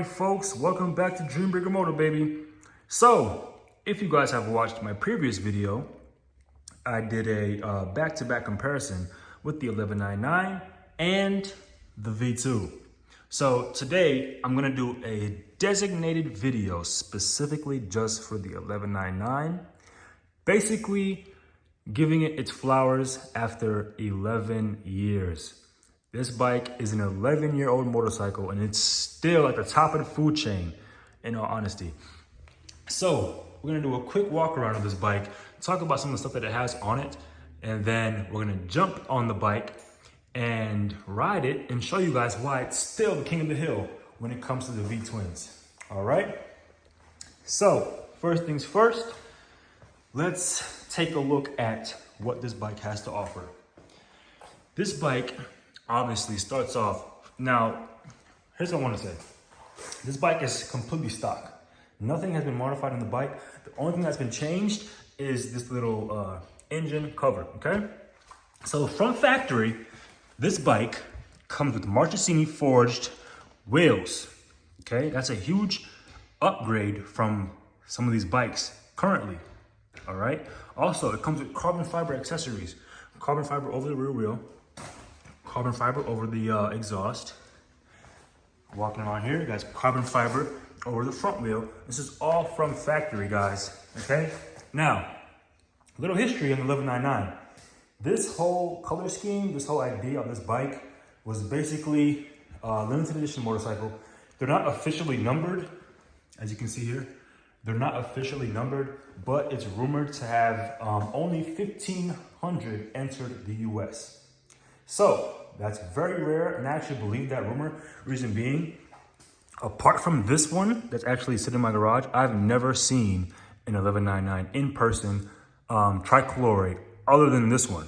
Alright folks, welcome back to Dream Breaker Moto, baby. So, if you guys have watched my previous video, I did a back-to-back comparison with the 1199 and the V2. So today, I'm gonna do a designated video specifically just for the 1199, basically giving it its flowers after 11 years. This bike is an 11-year-old motorcycle and it's still at the top of the food chain, in all honesty. So we're gonna do a quick walk around of this bike, talk about some of the stuff that it has on it, and then we're gonna jump on the bike and ride it and show you guys why it's still the king of the hill when it comes to the V-twins. All right? So first things first, let's take a look at what this bike has to offer. This bike obviously starts off, now, here's what I want to say. This bike is completely stock. Nothing has been modified on the bike. The only thing that's been changed is this little engine cover, okay? So from factory, this bike comes with Marchesini forged wheels, okay? That's a huge upgrade from some of these bikes currently, all right? Also, it comes with carbon fiber accessories. Carbon fiber over the rear wheel, carbon fiber over the exhaust. Walking around here, you guys, carbon fiber over the front wheel. This is all from factory, guys, okay? Now, a little history on the 1199. This whole color scheme, this whole idea of this bike was basically a limited edition motorcycle. They're not officially numbered, as you can see here. They're not officially numbered, but it's rumored to have only 1,500 entered the US. So that's very rare, and I actually believe that rumor. Reason being, apart from this one that's actually sitting in my garage, I've never seen an 1199 in person Tricolore other than this one.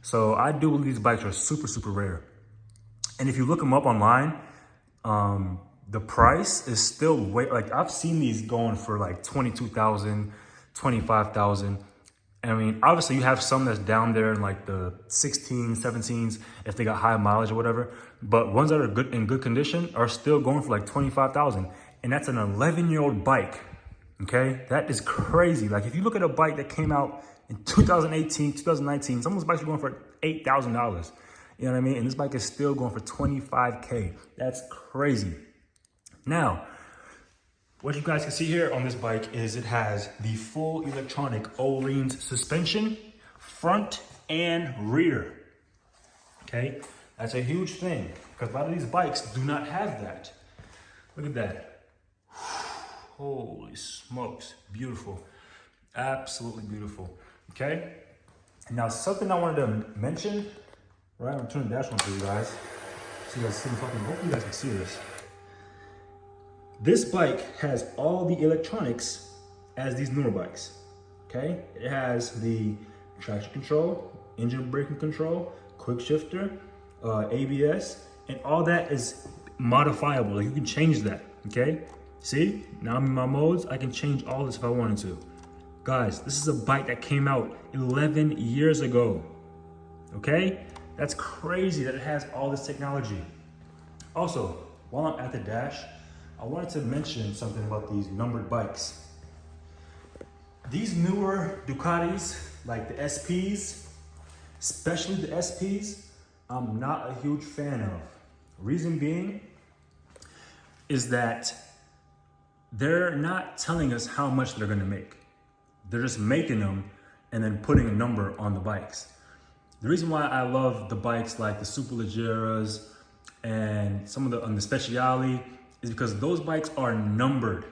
So I do believe these bikes are super, super rare. And if you look them up online, the price is still way, like I've seen these going for like 22,000, 25,000. I mean, obviously you have some that's down there in like the 16, 17s if they got high mileage or whatever. But ones that are good in good condition are still going for like 25,000. And that's an 11-year-old bike, okay? That is crazy. Like if you look at a bike that came out in 2018, 2019, some of those bikes are going for $8,000. You know what I mean? And this bike is still going for 25K. That's crazy. Now, what you guys can see here on this bike is it has the full electronic O-rings suspension, front and rear, okay? That's a huge thing because a lot of these bikes do not have that. Look at that. Holy smokes, beautiful, absolutely beautiful, okay? Now, something I wanted to mention, right? I'm gonna turn the dash on for you guys. So you guys see hopefully you guys can see this. This bike has all the electronics as these newer bikes, okay? It has the traction control, engine braking control, quick shifter, ABS, and all that is modifiable. Like you can change that, okay? See, now I'm in my modes, I can change all this if I wanted to. Guys, this is a bike that came out 11 years ago, okay? That's crazy that it has all this technology. Also, while I'm at the dash, I wanted to mention something about these numbered bikes. These newer Ducatis, like the SPs, especially the SPs, I'm not a huge fan of. Reason being is that they're not telling us how much they're gonna make. They're just making them and then putting a number on the bikes. The reason why I love the bikes like the Superleggeras and some of the Speciali is because those bikes are numbered.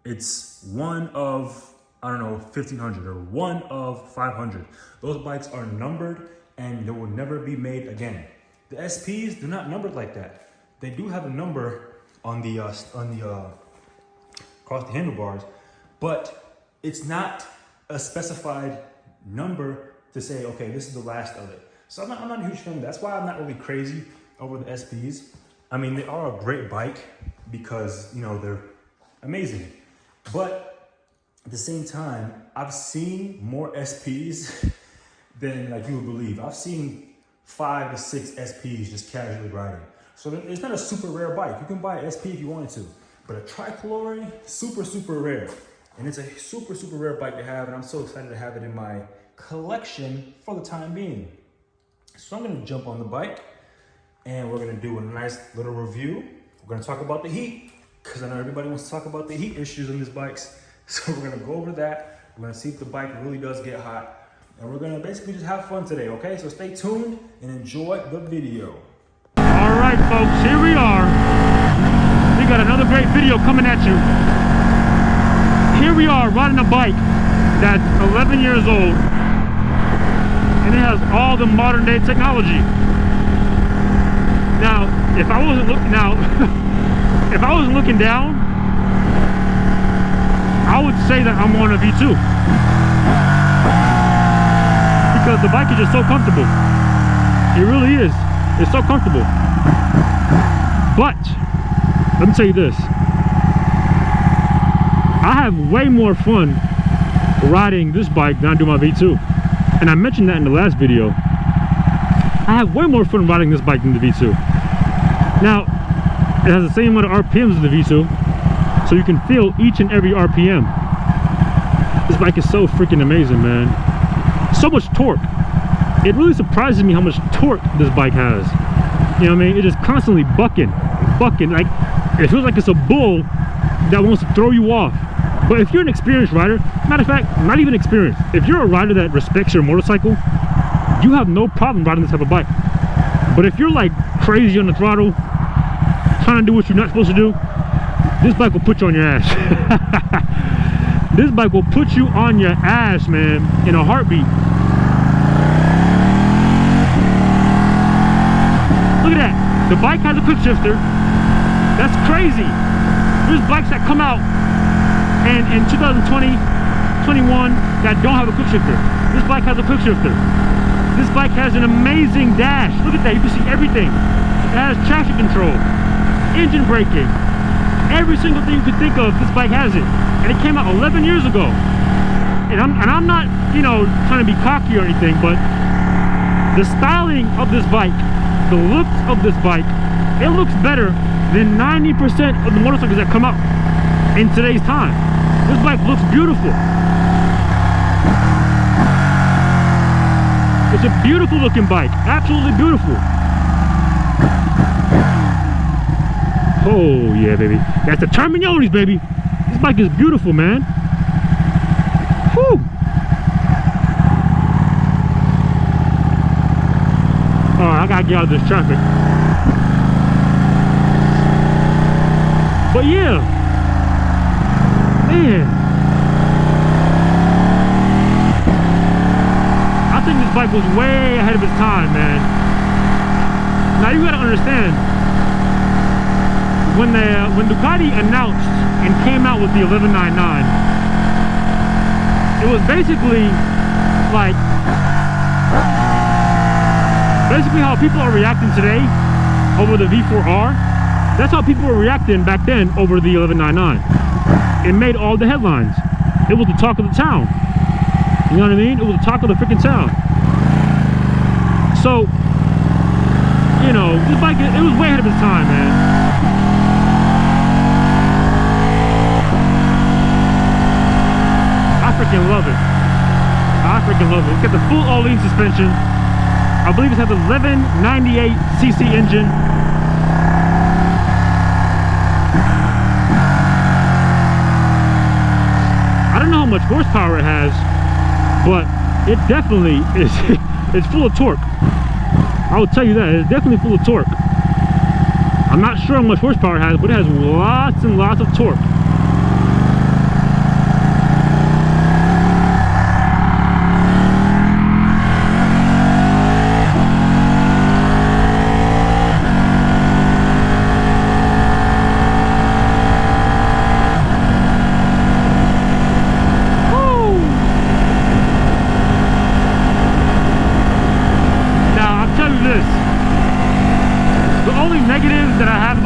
It's one of, I don't know, 1,500 or one of 500. Those bikes are numbered and they will never be made again. The SPs, they're not numbered like that. They do have a number on the across the handlebars, but it's not a specified number to say, okay, this is the last of it. So I'm not a huge fan of that. That's why I'm not really crazy over the SPs. I mean, they are a great bike because, you know, they're amazing. But at the same time, I've seen more SPs than like you would believe. I've seen 5 to 6 SPs just casually riding. So it's not a super rare bike. You can buy an SP if you wanted to. But a Tricolore, super rare. And it's a super rare bike to have, and I'm so excited to have it in my collection for the time being. So I'm gonna jump on the bike and we're gonna do a nice little review. We're gonna talk about the heat, because I know everybody wants to talk about the heat issues on these bikes. So we're gonna go over that. We're gonna see if the bike really does get hot. And we're gonna basically just have fun today, okay? So stay tuned and enjoy the video. All right, folks, here we are. We got another great video coming at you. Here we are riding a bike that's 11 years old, and it has all the modern day technology. Now, if I wasn't looking down, I would say that I'm on a V2, because the bike is just so comfortable. It really is. It's so comfortable. But let me tell you this, I have way more fun riding this bike than I do my V2. And I mentioned that in the last video. I have way more fun riding this bike than the V2. Now, it has the same amount of RPMs as the V2, so you can feel each and every RPM. This bike is so freaking amazing, man. So much torque. It really surprises me how much torque this bike has. You know what I mean? It is constantly bucking. Like, it feels like it's a bull that wants to throw you off. But if you're an experienced rider, matter of fact, not even experienced, if you're a rider that respects your motorcycle, you have no problem riding this type of bike. But if you're like crazy on the throttle, trying to do what you're not supposed to do, this bike will put you on your ass. This bike will put you on your ass, man, in a heartbeat. Look at that. The bike has a quick shifter. That's crazy. There's bikes that come out and in 2020, 21 that don't have a quick shifter. This bike has a quick shifter. This bike has an amazing dash. Look at that. You can see everything. It has traction control, engine braking, every single thing you could think of. This bike has it, and it came out 11 years ago. And I'm not, you know, trying to be cocky or anything, but the styling of this bike, the looks of this bike, it looks better than 90% of the motorcycles that come out in today's time. This bike looks beautiful. It's a beautiful looking bike, absolutely beautiful. Oh yeah, baby, that's the Terminones, baby. This bike is beautiful, man. Whew. All right, I gotta get out of this traffic. But yeah, man, I think this bike was way ahead of its time, man. Now you gotta understand, when Ducati announced and came out with the 1199, it was basically like how people are reacting today over the V4R. That's how people were reacting back then over the 1199. It made all the headlines. It was the talk of the town. You know what I mean? It was the talk of the freaking town. So, you know, this bike, it was way ahead of its time, man. I freaking love it. I freaking love it. It's got the full all-in suspension. I believe it has a 1198cc engine. I don't know how much horsepower it has, but it definitely is. It's full of torque. I will tell you that. It's definitely full of torque. I'm not sure how much horsepower it has, but it has lots and lots of torque.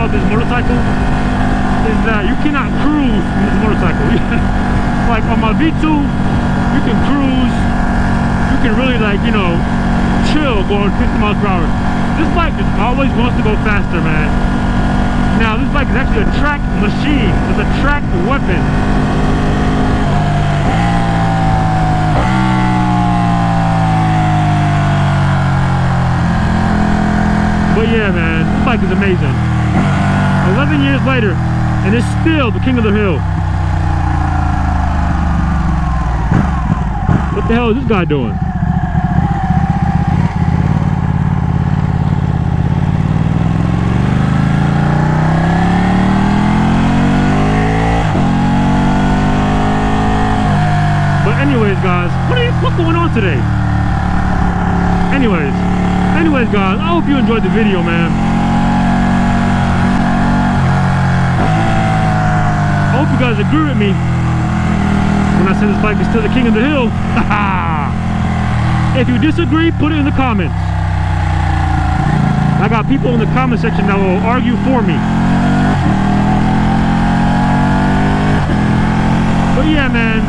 This motorcycle is that you cannot cruise in this motorcycle. Like on my V2, you can cruise, you can really, like, you know, chill going 50 miles per hour. This bike just always wants to go faster, man. Now this bike is actually a track machine. It's a track weapon. But yeah, man, this bike is amazing. 11 years later, and it's still the king of the hill. What the hell is this guy doing? But anyways, guys, what's going on today? Anyways, guys, I hope you enjoyed the video, man. I hope you guys agree with me when I say this bike is still the king of the hill. If you disagree, put it in the comments. I got people in the comment section that will argue for me. But yeah, man,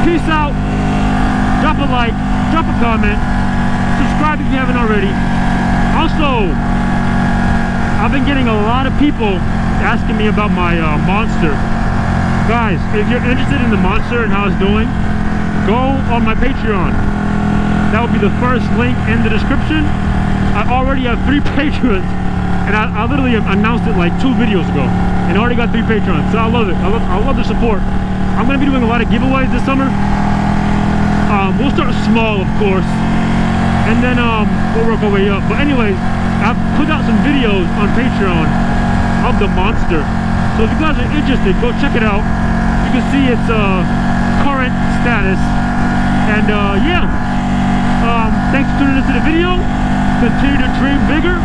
peace out. Drop a like, drop a comment, subscribe if you haven't already. Also, I've been getting a lot of people asking me about my Monster. Guys, if you're interested in the Monster and how it's doing, go on my Patreon. That will be the first link in the description. I already have 3 patrons, and I literally announced it like 2 videos ago, and I already got 3 patrons. So I love it. I love the support. I'm gonna be doing a lot of giveaways this summer. We'll start small, of course, and then we'll work our way up. But anyways, I've put out some videos on Patreon of the Monster. So if you guys are interested, go check it out. You can see its current status. And yeah, thanks for tuning into the video. Continue to dream bigger.